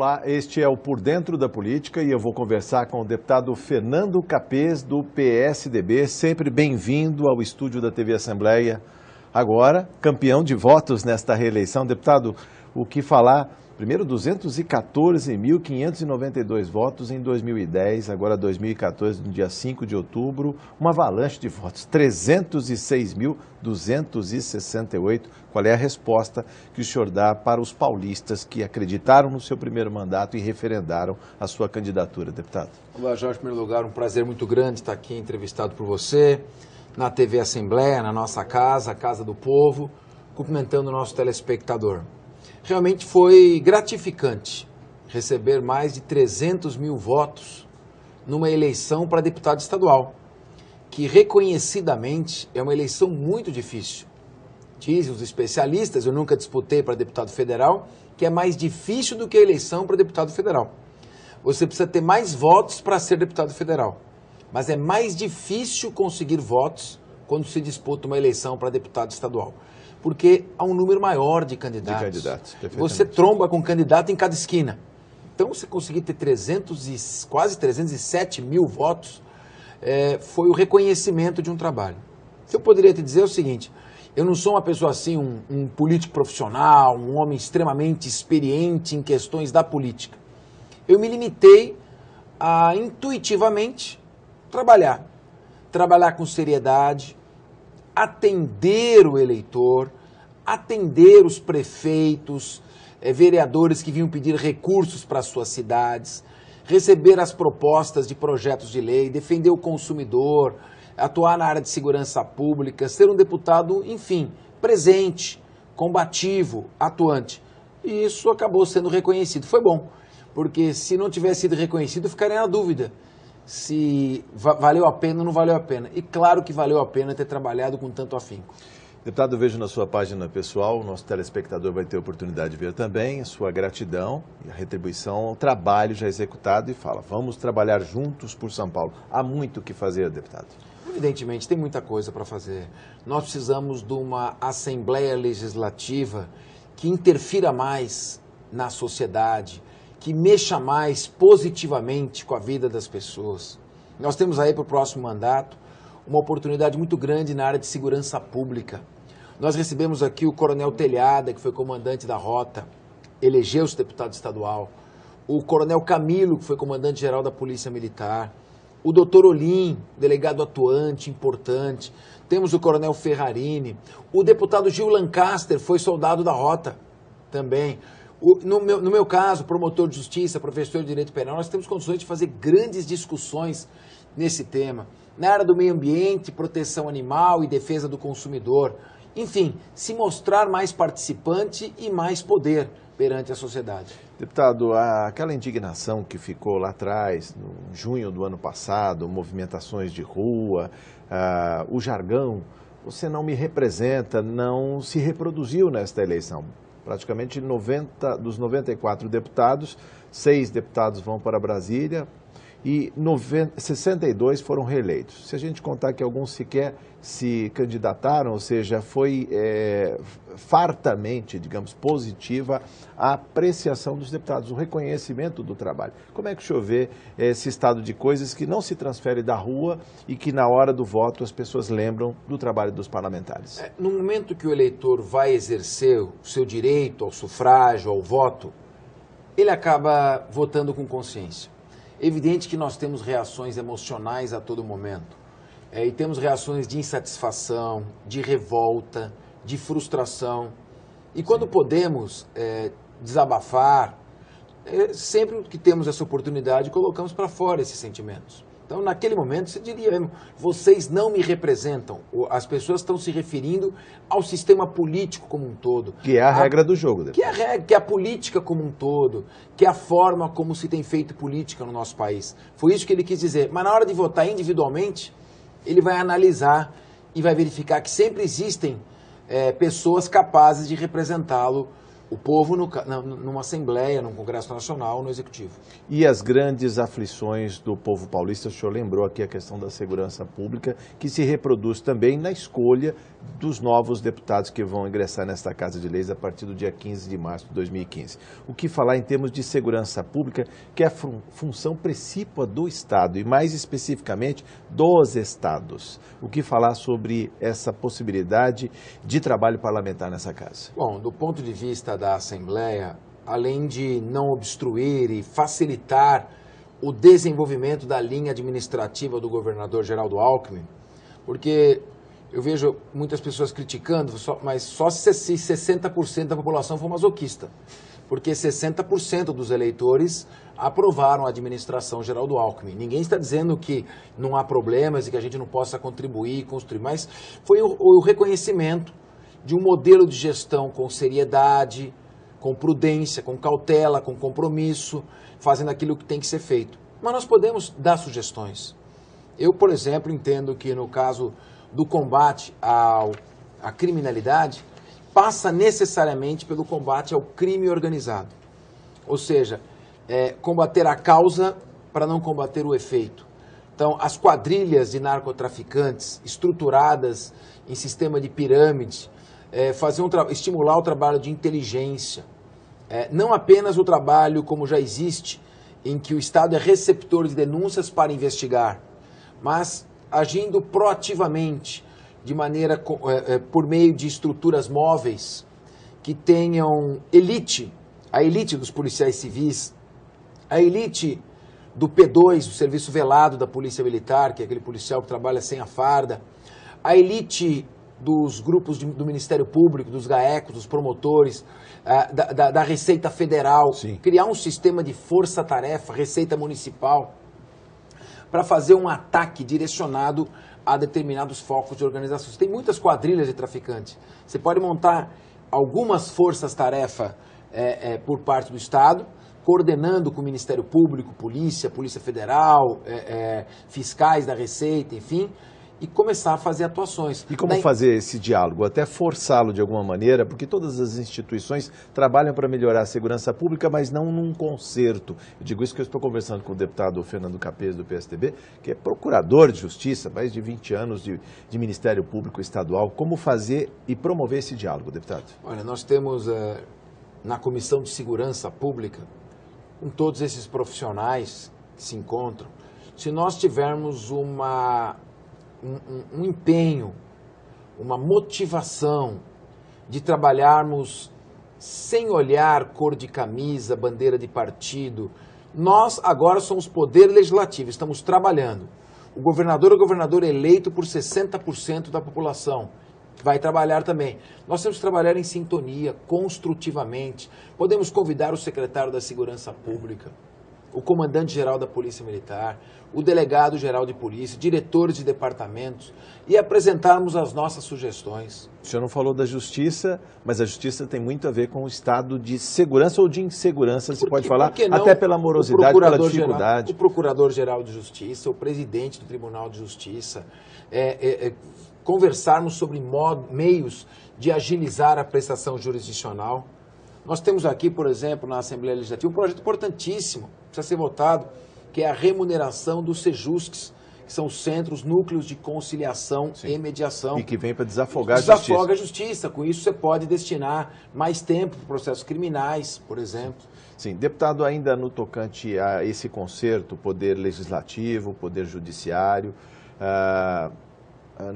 Olá, este é o Por Dentro da Política e eu vou conversar com o deputado Fernando Capês, do PSDB, sempre bem-vindo ao estúdio da TV Assembleia. Agora, campeão de votos nesta reeleição. Deputado, o que falar? Primeiro, 214.592 votos em 2010, agora 2014, no dia 5 de outubro, uma avalanche de votos, 306.268. Qual é a resposta que o senhor dá para os paulistas que acreditaram no seu primeiro mandato e referendaram a sua candidatura, deputado? Olá, Jorge, em primeiro lugar, um prazer muito grande estar aqui entrevistado por você, na TV Assembleia, na nossa casa, a Casa do Povo, cumprimentando o nosso telespectador. Realmente foi gratificante receber mais de 300 mil votos numa eleição para deputado estadual, que reconhecidamente é uma eleição muito difícil. Dizem os especialistas, eu nunca disputei para deputado federal, que é mais difícil do que a eleição para deputado federal. Você precisa ter mais votos para ser deputado federal, mas é mais difícil conseguir votos quando se disputa uma eleição para deputado estadual. Porque há um número maior de candidatos. Você tromba com candidato em cada esquina. Então, você conseguir ter quase 307 mil votos, foi o reconhecimento de um trabalho. Eu poderia te dizer o seguinte, eu não sou uma pessoa assim, um político profissional, um homem extremamente experiente em questões da política. Eu me limitei a, intuitivamente, trabalhar com seriedade, atender o eleitor, atender os prefeitos, vereadores que vinham pedir recursos para suas cidades, receber as propostas de projetos de lei, defender o consumidor, atuar na área de segurança pública, ser um deputado, enfim, presente, combativo, atuante. E isso acabou sendo reconhecido. Foi bom, porque se não tivesse sido reconhecido, eu ficaria na dúvida se valeu a pena ou não valeu a pena. E claro que valeu a pena ter trabalhado com tanto afinco. Deputado, eu vejo na sua página pessoal, o nosso telespectador vai ter a oportunidade de ver também, a sua gratidão e a retribuição ao trabalho já executado e fala, vamos trabalhar juntos por São Paulo. Há muito o que fazer, deputado. Evidentemente, tem muita coisa para fazer. Nós precisamos de uma Assembleia Legislativa que interfira mais na sociedade, que mexa mais positivamente com a vida das pessoas. Nós temos aí para o próximo mandato uma oportunidade muito grande na área de segurança pública. Nós recebemos aqui o Coronel Telhada, que foi comandante da Rota, elegeu-se deputado estadual, o Coronel Camilo, que foi comandante-geral da Polícia Militar, o Dr. Olim, delegado atuante, importante, temos o Coronel Ferrarini, o deputado Gil Lancaster, foi soldado da Rota também. No meu caso, promotor de justiça, professor de direito penal, nós temos condições de fazer grandes discussões nesse tema. Na área do meio ambiente, proteção animal e defesa do consumidor. Enfim, se mostrar mais participante e mais poder perante a sociedade. Deputado, aquela indignação que ficou lá atrás, em junho do ano passado, movimentações de rua, o jargão, você não me representa, não se reproduziu nesta eleição. Praticamente dos 94 deputados, 6 deputados vão para Brasília e 62 foram reeleitos. Se a gente contar que alguns sequer se candidataram, ou seja, foi fartamente, digamos, positiva a apreciação dos deputados, o reconhecimento do trabalho. Como é que o senhor vê esse estado de coisas que não se transfere da rua e que na hora do voto as pessoas lembram do trabalho dos parlamentares? No momento que o eleitor vai exercer o seu direito ao sufrágio, ao voto, ele acaba votando com consciência. É evidente que nós temos reações emocionais a todo momento. E temos reações de insatisfação, de revolta, de frustração. E quando podemos desabafar, sempre que temos essa oportunidade, colocamos para fora esses sentimentos. Então, naquele momento, você diria, vocês não me representam. As pessoas estão se referindo ao sistema político como um todo. Que é a regra do jogo. Que é a política como um todo, que é a forma como se tem feito política no nosso país. Foi isso que ele quis dizer. Mas na hora de votar individualmente, ele vai analisar e vai verificar que sempre existem pessoas capazes de representá-lo, o povo, numa Assembleia, num Congresso Nacional, no Executivo. E as grandes aflições do povo paulista, o senhor lembrou aqui a questão da segurança pública, que se reproduz também na escolha dos novos deputados que vão ingressar nesta Casa de Leis a partir do dia 15 de março de 2015. O que falar em termos de segurança pública, que é a função precípua do Estado e mais especificamente dos estados. O que falar sobre essa possibilidade de trabalho parlamentar nessa casa? Bom, do ponto de vista da Assembleia, além de não obstruir e facilitar o desenvolvimento da linha administrativa do governador Geraldo Alckmin, porque eu vejo muitas pessoas criticando, mas só se 60% da população for masoquista, porque 60% dos eleitores aprovaram a administração Geraldo Alckmin. Ninguém está dizendo que não há problemas e que a gente não possa contribuir e construir, mas foi o reconhecimento de um modelo de gestão com seriedade, com prudência, com cautela, com compromisso, fazendo aquilo que tem que ser feito. Mas nós podemos dar sugestões. Eu, por exemplo, entendo que no caso do combate à criminalidade, passa necessariamente pelo combate ao crime organizado. Ou seja, combater a causa para não combater o efeito. Então, as quadrilhas de narcotraficantes estruturadas em sistema de pirâmide, estimular o trabalho de inteligência, não apenas o trabalho como já existe, em que o Estado é receptor de denúncias para investigar, mas agindo proativamente, de maneira por meio de estruturas móveis que tenham a elite dos policiais civis, a elite do P2, do Serviço Velado da Polícia Militar, que é aquele policial que trabalha sem a farda, a elite dos grupos do Ministério Público, dos GAECos, dos promotores, da Receita Federal, Sim. Criar um sistema de força-tarefa, Receita Municipal, para fazer um ataque direcionado a determinados focos de organizações. Tem muitas quadrilhas de traficantes. Você pode montar algumas forças-tarefa por parte do Estado, coordenando com o Ministério Público, Polícia Federal, fiscais da Receita, enfim, e começar a fazer atuações. E como fazer esse diálogo? Até forçá-lo de alguma maneira, porque todas as instituições trabalham para melhorar a segurança pública, mas não num concerto. Eu digo isso que eu estou conversando com o deputado Fernando Capês, do PSDB, que é procurador de justiça, mais de 20 anos de Ministério Público Estadual. Como fazer e promover esse diálogo, deputado? Olha, nós temos na Comissão de Segurança Pública, com todos esses profissionais que se encontram, se nós tivermos um empenho, uma motivação de trabalharmos sem olhar cor de camisa, bandeira de partido. Nós agora somos poder legislativo, estamos trabalhando. O governador é o governador eleito por 60% da população, vai trabalhar também. Nós temos que trabalhar em sintonia, construtivamente. Podemos convidar o secretário da Segurança Pública, o comandante-geral da Polícia Militar, o delegado-geral de polícia, diretores de departamentos e apresentarmos as nossas sugestões. O senhor não falou da justiça, mas a justiça tem muito a ver com o estado de segurança ou de insegurança, se pode falar, até pela morosidade, pela dificuldade. O Procurador-Geral de Justiça, o presidente do Tribunal de Justiça, conversarmos sobre meios de agilizar a prestação jurisdicional. Nós temos aqui, por exemplo, na Assembleia Legislativa, um projeto importantíssimo, precisa ser votado, que é a remuneração dos CEJUSCs, que são os Centros Núcleos de Conciliação e Mediação. E que vem para desafogar a justiça. Desafoga a justiça. Com isso você pode destinar mais tempo para processos criminais, por exemplo. Sim, deputado, ainda no tocante a esse concerto, Poder Legislativo, Poder Judiciário,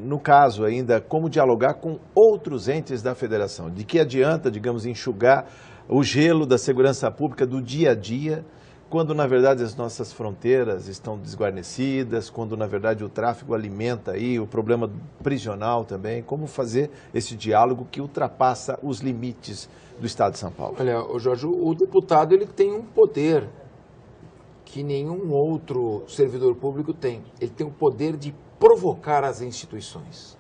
no caso ainda, como dialogar com outros entes da federação? De que adianta, digamos, enxugar o gelo da segurança pública do dia a dia, quando na verdade as nossas fronteiras estão desguarnecidas, quando na verdade o tráfico alimenta aí o problema prisional também? Como fazer esse diálogo que ultrapassa os limites do Estado de São Paulo? Olha, Jorge, o deputado ele tem um poder que nenhum outro servidor público tem. Ele tem o poder de provocar as instituições.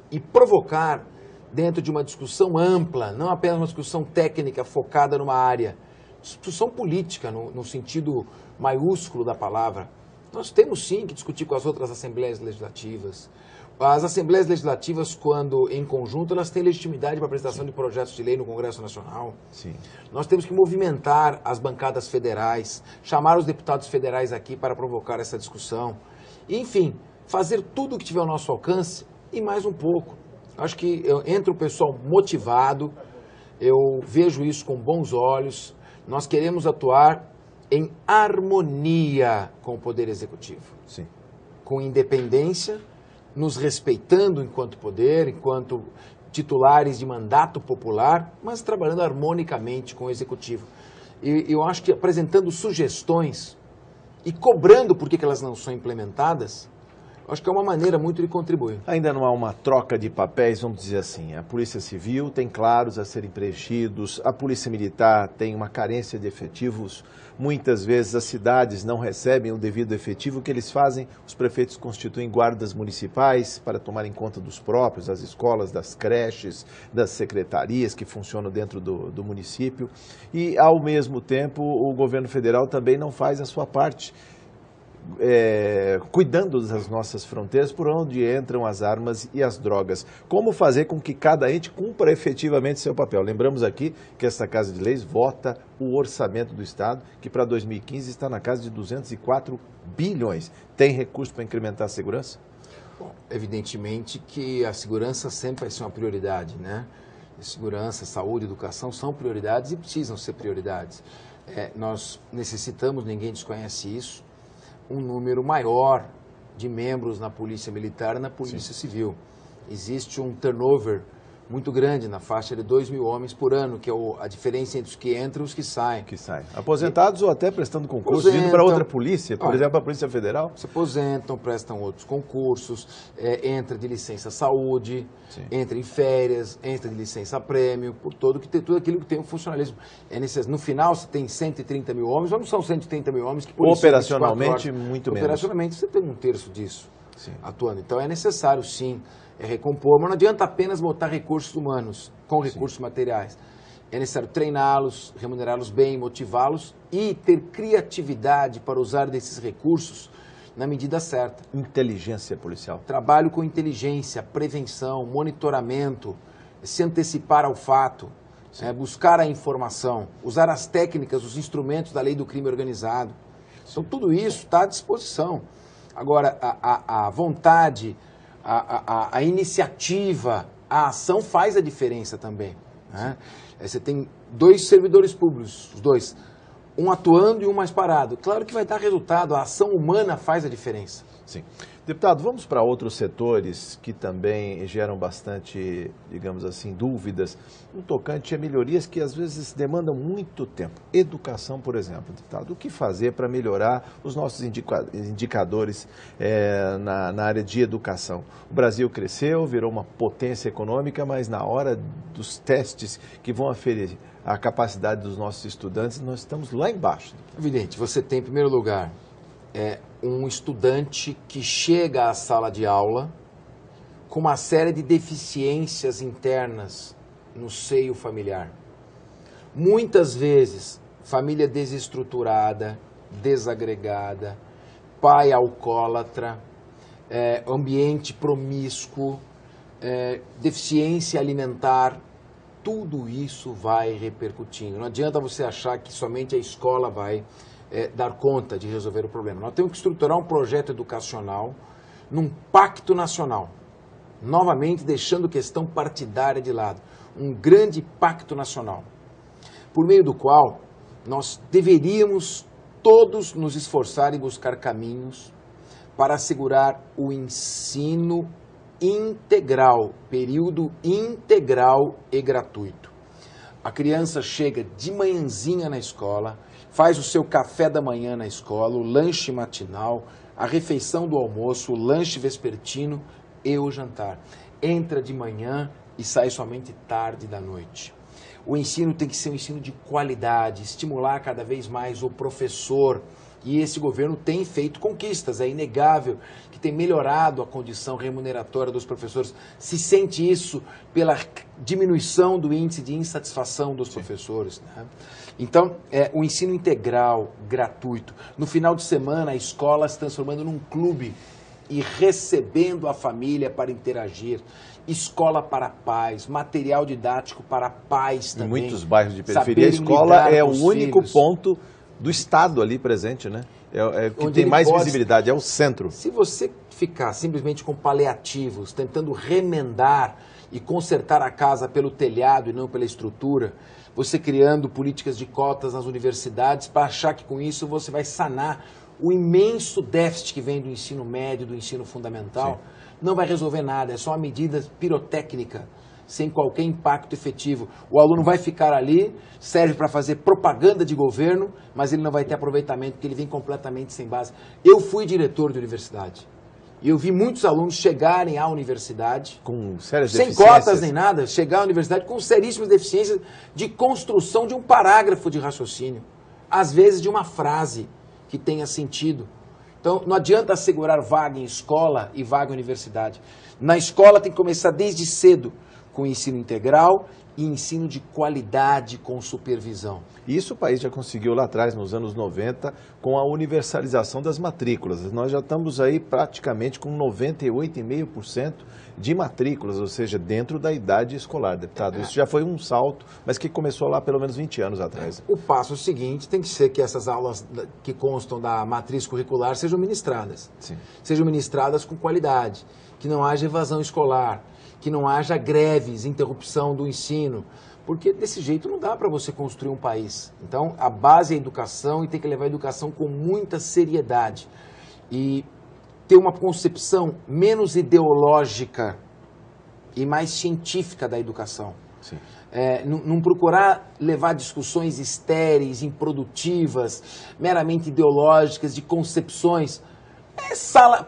E provocar dentro de uma discussão ampla, não apenas uma discussão técnica focada numa área, discussão política no sentido maiúsculo da palavra. Nós temos sim que discutir com as outras assembleias legislativas. As assembleias legislativas, quando em conjunto, elas têm legitimidade para a apresentação de projetos de lei no Congresso Nacional. Sim. Nós temos que movimentar as bancadas federais, chamar os deputados federais aqui para provocar essa discussão. E, enfim, fazer tudo o que tiver ao nosso alcance e mais um pouco. Acho que entra o pessoal motivado, eu vejo isso com bons olhos. Nós queremos atuar em harmonia com o Poder Executivo. Sim. Com independência, nos respeitando enquanto poder, enquanto titulares de mandato popular, mas trabalhando harmonicamente com o Executivo. E eu acho que apresentando sugestões e cobrando por que elas não são implementadas, acho que é uma maneira muito de contribuir. Ainda não há uma troca de papéis, vamos dizer assim. A Polícia Civil tem claros a serem preenchidos, a Polícia Militar tem uma carência de efetivos. Muitas vezes as cidades não recebem o devido efetivo. O que eles fazem? Os prefeitos constituem guardas municipais para tomarem conta dos próprios, das escolas, das creches, das secretarias que funcionam dentro do município. E, ao mesmo tempo, o governo federal também não faz a sua parte. Cuidando das nossas fronteiras, por onde entram as armas e as drogas. Como fazer com que cada ente cumpra efetivamente seu papel? Lembramos aqui que esta Casa de Leis vota o orçamento do Estado, que para 2015 está na casa de 204 bilhões. Tem recurso para incrementar a segurança? Bom, evidentemente que a segurança sempre vai ser uma prioridade, né? Segurança, saúde, educação são prioridades e precisam ser prioridades. Nós necessitamos, ninguém desconhece isso, um número maior de membros na Polícia Militar e na Polícia Civil. Existe um turnover muito grande, na faixa de 2.000 homens por ano, que é a diferença entre os que entram e os que saem. Aposentados ou até prestando concurso, indo para outra polícia, por exemplo, a Polícia Federal? Se aposentam, prestam outros concursos, entra de licença saúde, entra em férias, entra de licença prêmio, por tudo aquilo que tem o funcionalismo. No final, você tem 130 mil homens, ou não são 130 mil homens que policiam operacionalmente, muito menos. Operacionalmente, você tem um terço disso atuando. Então, é necessário, sim, recompor, mas não adianta apenas botar recursos humanos com recursos materiais. É necessário treiná-los, remunerá-los bem, motivá-los e ter criatividade para usar desses recursos na medida certa. Inteligência policial. Trabalho com inteligência, prevenção, monitoramento, se antecipar ao fato, buscar a informação, usar as técnicas, os instrumentos da lei do crime organizado. Então, tudo isso está à disposição. Agora, a vontade, a iniciativa, a ação faz a diferença também, né? Você tem dois servidores públicos, os dois, um atuando e um mais parado. Claro que vai dar resultado, a ação humana faz a diferença. Sim. Deputado, vamos para outros setores que também geram bastante, digamos assim, dúvidas, no tocante a melhorias que às vezes demandam muito tempo. Educação, por exemplo, deputado, o que fazer para melhorar os nossos indicadores na área de educação? O Brasil cresceu, virou uma potência econômica, mas na hora dos testes que vão aferir a capacidade dos nossos estudantes, nós estamos lá embaixo. Evidente, você tem, em primeiro lugar, um estudante que chega à sala de aula com uma série de deficiências internas no seio familiar. Muitas vezes, família desestruturada, desagregada, pai alcoólatra, ambiente promíscuo, deficiência alimentar, tudo isso vai repercutindo. Não adianta você achar que somente a escola vai dar conta de resolver o problema. Nós temos que estruturar um projeto educacional num pacto nacional, novamente deixando questão partidária de lado, um grande pacto nacional, por meio do qual nós deveríamos todos nos esforçar e buscar caminhos para assegurar o ensino integral, período integral e gratuito. A criança chega de manhãzinha na escola, faz o seu café da manhã na escola, o lanche matinal, a refeição do almoço, o lanche vespertino e o jantar. Entra de manhã e sai somente tarde da noite. O ensino tem que ser um ensino de qualidade, estimular cada vez mais o professor. E esse governo tem feito conquistas, é inegável que tem melhorado a condição remuneratória dos professores. Se sente isso pela diminuição do índice de insatisfação dos professores, né? Então, o ensino integral, gratuito. No final de semana, a escola se transformando num clube e recebendo a família para interagir. Escola para pais, material didático para pais também. Em muitos bairros de periferia, a escola é o único ponto do Estado ali presente, né? Que tem mais visibilidade, é o centro. Se você ficar simplesmente com paliativos, tentando remendar e consertar a casa pelo telhado e não pela estrutura, você criando políticas de cotas nas universidades para achar que com isso você vai sanar o imenso déficit que vem do ensino médio, do ensino fundamental, sim, não vai resolver nada, é só uma medida pirotécnica, sem qualquer impacto efetivo. O aluno vai ficar ali, serve para fazer propaganda de governo, mas ele não vai ter aproveitamento, porque ele vem completamente sem base. Eu fui diretor de universidade, e eu vi muitos alunos chegarem à universidade, com sérias sem deficiências, cotas nem nada, chegar à universidade com seríssimas deficiências de construção de um parágrafo de raciocínio, às vezes de uma frase que tenha sentido. Então, não adianta assegurar vaga em escola e vaga em universidade. Na escola tem que começar desde cedo, com ensino integral e ensino de qualidade com supervisão. Isso o país já conseguiu lá atrás, nos anos 90, com a universalização das matrículas. Nós já estamos aí praticamente com 98,5% de matrículas, ou seja, dentro da idade escolar, deputado. Isso já foi um salto, mas que começou lá pelo menos 20 anos atrás. O passo seguinte tem que ser que essas aulas que constam da matriz curricular sejam ministradas. Sim. Sejam ministradas com qualidade, que não haja evasão escolar, que não haja greves, interrupção do ensino, porque desse jeito não dá para você construir um país. Então, a base é a educação e tem que levar a educação com muita seriedade. E ter uma concepção menos ideológica e mais científica da educação. Sim. Não procurar levar discussões estéreis, improdutivas, meramente ideológicas, de concepções.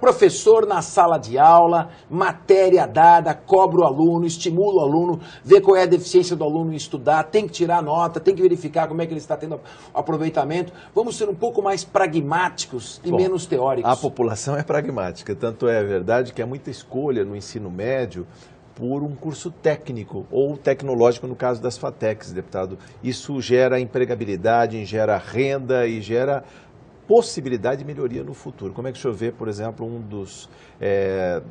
Professor na sala de aula, matéria dada, cobra o aluno, estimula o aluno, vê qual é a deficiência do aluno em estudar, tem que tirar nota, tem que verificar como é que ele está tendo aproveitamento. Vamos ser um pouco mais pragmáticos e menos teóricos. A população é pragmática, tanto é verdade que há muita escolha no ensino médio por um curso técnico ou tecnológico, no caso das FATECs, deputado. Isso gera empregabilidade, gera renda e gera possibilidade de melhoria no futuro. Como é que o senhor vê, por exemplo, um dos,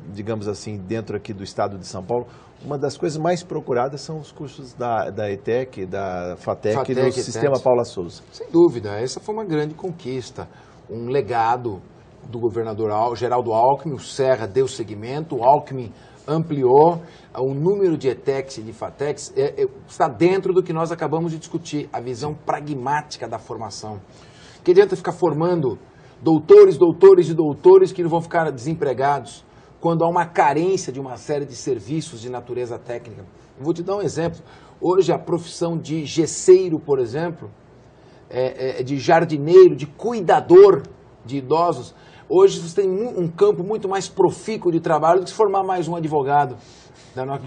digamos assim, dentro aqui do estado de São Paulo, uma das coisas mais procuradas são os cursos da ETEC, da FATEC e do Sistema Paula Souza. Sem dúvida, essa foi uma grande conquista, um legado do governador Geraldo Alckmin. O Serra deu seguimento, o Alckmin ampliou o número de ETECs e de FATECs, está dentro do que nós acabamos de discutir, a visão pragmática da formação. Que adianta ficar formando doutores que não vão ficar desempregados quando há uma carência de uma série de serviços de natureza técnica. Eu vou te dar um exemplo. Hoje a profissão de gesseiro, por exemplo, de jardineiro, de cuidador de idosos, hoje você tem um campo muito mais profícuo de trabalho do que se formar mais um advogado.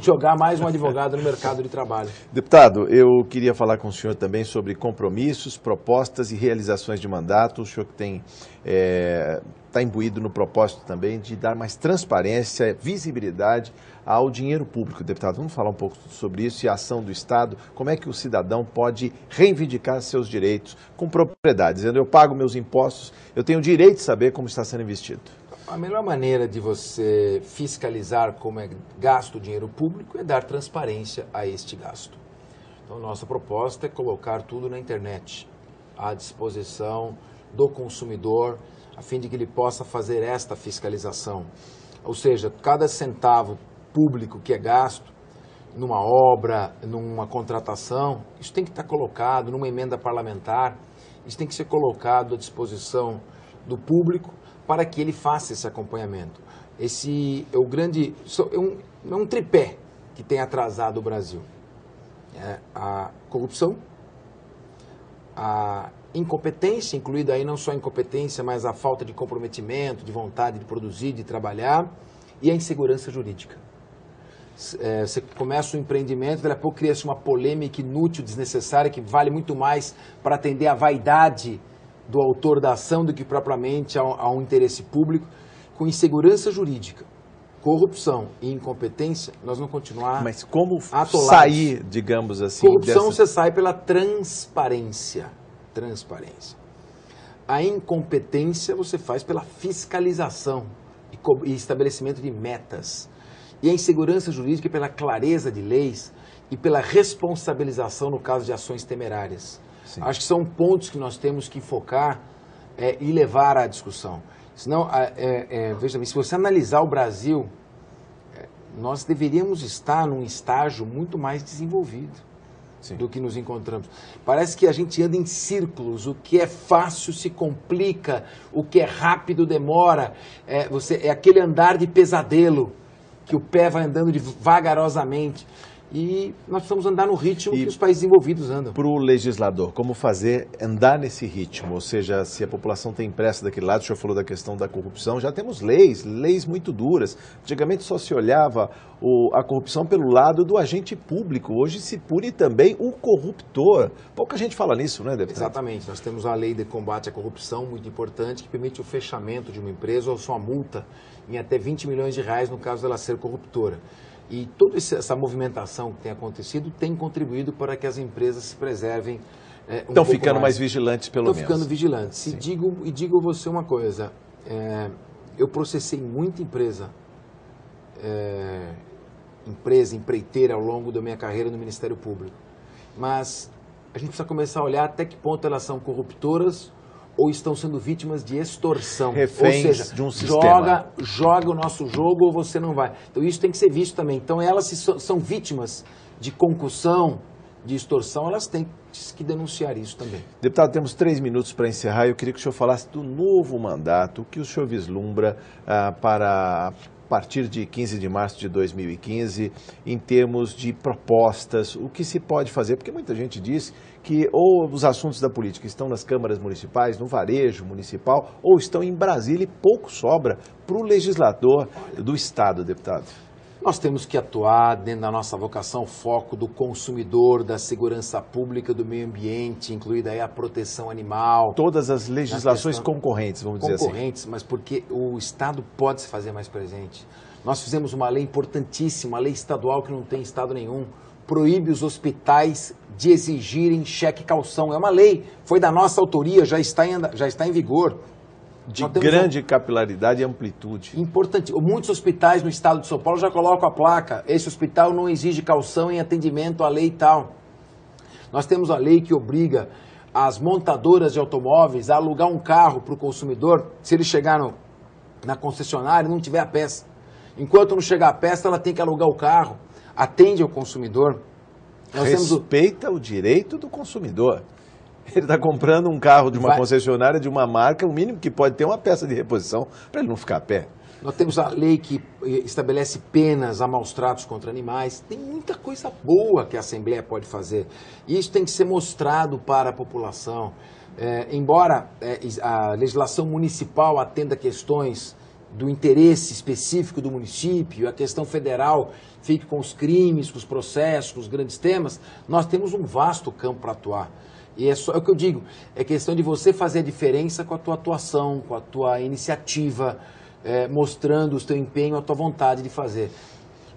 Jogar mais um advogado no mercado de trabalho. Deputado, eu queria falar com o senhor também sobre compromissos, propostas e realizações de mandato. O senhor que tem está imbuído no propósito também de dar mais transparência, visibilidade ao dinheiro público. Deputado, vamos falar um pouco sobre isso e a ação do Estado, como é que o cidadão pode reivindicar seus direitos com propriedade, dizendo eu pago meus impostos, eu tenho o direito de saber como está sendo investido. A melhor maneira de você fiscalizar como é gasto o dinheiro público é dar transparência a este gasto. Então, nossa proposta é colocar tudo na internet, à disposição do consumidor, a fim de que ele possa fazer esta fiscalização. Ou seja, cada centavo público que é gasto numa obra, numa contratação, isso tem que estar colocado numa emenda parlamentar, isso tem que ser colocado à disposição do público, para que ele faça esse acompanhamento. Esse é o grande, é um tripé que tem atrasado o Brasil. A corrupção, a incompetência, incluída aí não só a incompetência, mas a falta de comprometimento, de vontade de produzir, de trabalhar, e a insegurança jurídica. Você começa um empreendimento, daqui a pouco cria-se uma polêmica inútil, desnecessária, que vale muito mais para atender à vaidade do autor da ação do que propriamente a um interesse público. Com insegurança jurídica, corrupção e incompetência, nós vamos continuar atolados. Mas como sair, digamos assim, corrupção você sai pela transparência. A incompetência você faz pela fiscalização e estabelecimento de metas. E a insegurança jurídica pela clareza de leis e pela responsabilização no caso de ações temerárias. Sim. Acho que são pontos que nós temos que focar e levar à discussão. Senão, veja bem, se você analisar o Brasil, nós deveríamos estar num estágio muito mais desenvolvido. Sim. Do que nos encontramos. Parece que a gente anda em círculos, o que é fácil se complica, o que é rápido demora, é aquele andar de pesadelo, que o pé vai andando vagarosamente. E nós precisamos andar no ritmo que os países desenvolvidos andam. Para o legislador, como fazer andar nesse ritmo? Ou seja, se a população tem pressa daquele lado, o senhor falou da questão da corrupção, já temos leis muito duras. Antigamente só se olhava a corrupção pelo lado do agente público, hoje se pune também o corruptor. Pouca gente fala nisso, né, deputado? Exatamente, nós temos a lei de combate à corrupção, muito importante, que permite o fechamento de uma empresa ou sua multa em até 20 milhões de reais no caso dela ser corruptora. E toda essa movimentação que tem acontecido tem contribuído para que as empresas se preservem Estão ficando mais vigilantes, pelo menos. Estão ficando vigilantes. E digo a você uma coisa, eu processei muita empreiteira ao longo da minha carreira no Ministério Público. Mas a gente precisa começar a olhar até que ponto elas são corruptoras ou estão sendo vítimas de extorsão. Reféns, ou seja, de um sistema. Joga o nosso jogo ou você não vai. Então isso tem que ser visto também. Então elas são vítimas de concussão, de extorsão, elas têm que denunciar isso também. Deputado, temos 3 minutos para encerrar. Eu queria que o senhor falasse do novo mandato, o que o senhor vislumbra para a partir de 15 de março de 2015, em termos de propostas, o que se pode fazer? Porque muita gente diz que ou os assuntos da política estão nas câmaras municipais, no varejo municipal, ou estão em Brasília e pouco sobra para o legislador do Estado, deputado. Nós temos que atuar dentro da nossa vocação, foco do consumidor, da segurança pública, do meio ambiente, incluída aí a proteção animal. Todas as legislações concorrentes, vamos dizer assim. Concorrentes, mas porque o Estado pode se fazer mais presente. Nós fizemos uma lei importantíssima, uma lei estadual que não tem Estado nenhum, proíbe os hospitais de exigirem cheque calção. É uma lei, foi da nossa autoria, já está em vigor. De grande capilaridade e amplitude. Importante. Muitos hospitais no estado de São Paulo já colocam a placa. Esse hospital não exige calção em atendimento à lei tal. Nós temos a lei que obriga as montadoras de automóveis a alugar um carro para o consumidor se ele chegar na concessionária e não tiver a peça. Enquanto não chegar a peça, ela tem que alugar o carro. Atende ao consumidor. Respeita o direito do consumidor. Ele está comprando um carro de uma concessionária, de uma marca, o mínimo que pode ter uma peça de reposição para ele não ficar a pé. Nós temos a lei que estabelece penas a maus tratos contra animais. Tem muita coisa boa que a Assembleia pode fazer. E isso tem que ser mostrado para a população. Embora a legislação municipal atenda questões do interesse específico do município, a questão federal fique com os crimes, com os processos, com os grandes temas, nós temos um vasto campo para atuar. E é o que eu digo, é questão de você fazer a diferença com a tua atuação, com a tua iniciativa, mostrando o teu empenho, a tua vontade de fazer.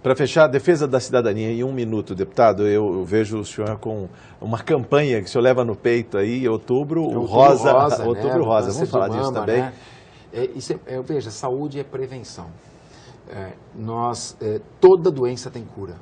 Para fechar, a defesa da cidadania em 1 minuto, deputado, eu vejo o senhor com uma campanha que o senhor leva no peito aí, Outubro Rosa. Outubro Rosa, vamos falar disso também. Né? Veja, saúde é prevenção. Toda doença tem cura.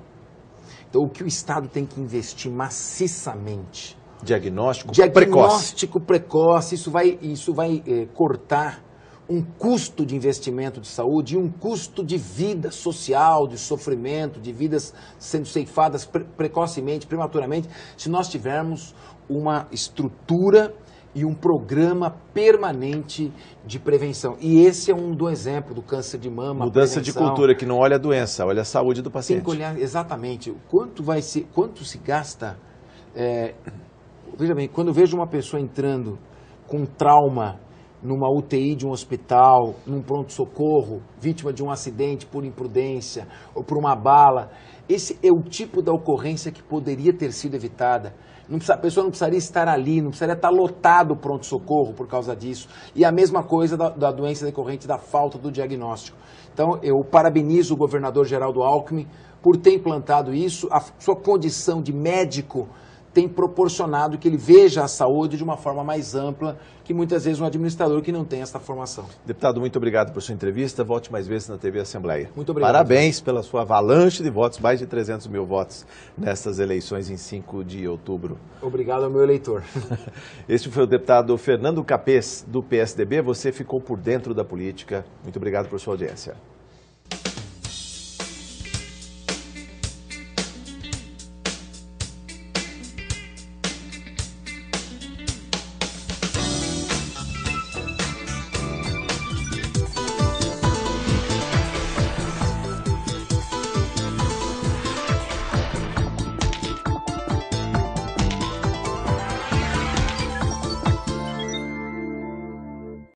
Então, o que o Estado tem que investir maciçamente... Diagnóstico precoce, isso vai cortar um custo de investimento de saúde e um custo de vida social, de sofrimento, de vidas sendo ceifadas precocemente, prematuramente, se nós tivermos uma estrutura e um programa permanente de prevenção. E esse é do exemplo do câncer de mama. Mudança de cultura, que não olha a doença, olha a saúde do paciente. Tem que olhar exatamente quanto se gasta... Veja bem, quando eu vejo uma pessoa entrando com trauma numa UTI de um hospital, num pronto-socorro, vítima de um acidente por imprudência ou por uma bala, esse é o tipo da ocorrência que poderia ter sido evitada. A pessoa não precisaria estar ali, não precisaria estar lotado o pronto-socorro por causa disso. E a mesma coisa da doença decorrente da falta do diagnóstico. Então, eu parabenizo o governador Geraldo Alckmin por ter implantado isso, a sua condição de médico tem proporcionado que ele veja a saúde de uma forma mais ampla que muitas vezes um administrador que não tem essa formação. Deputado, muito obrigado por sua entrevista. Volte mais vezes na TV Assembleia. Muito obrigado. Parabéns pela sua avalanche de votos, mais de 300 mil votos nessas eleições em 5 de outubro. Obrigado ao meu eleitor. Este foi o deputado Fernando Capês, do PSDB. Você ficou por dentro da política. Muito obrigado por sua audiência.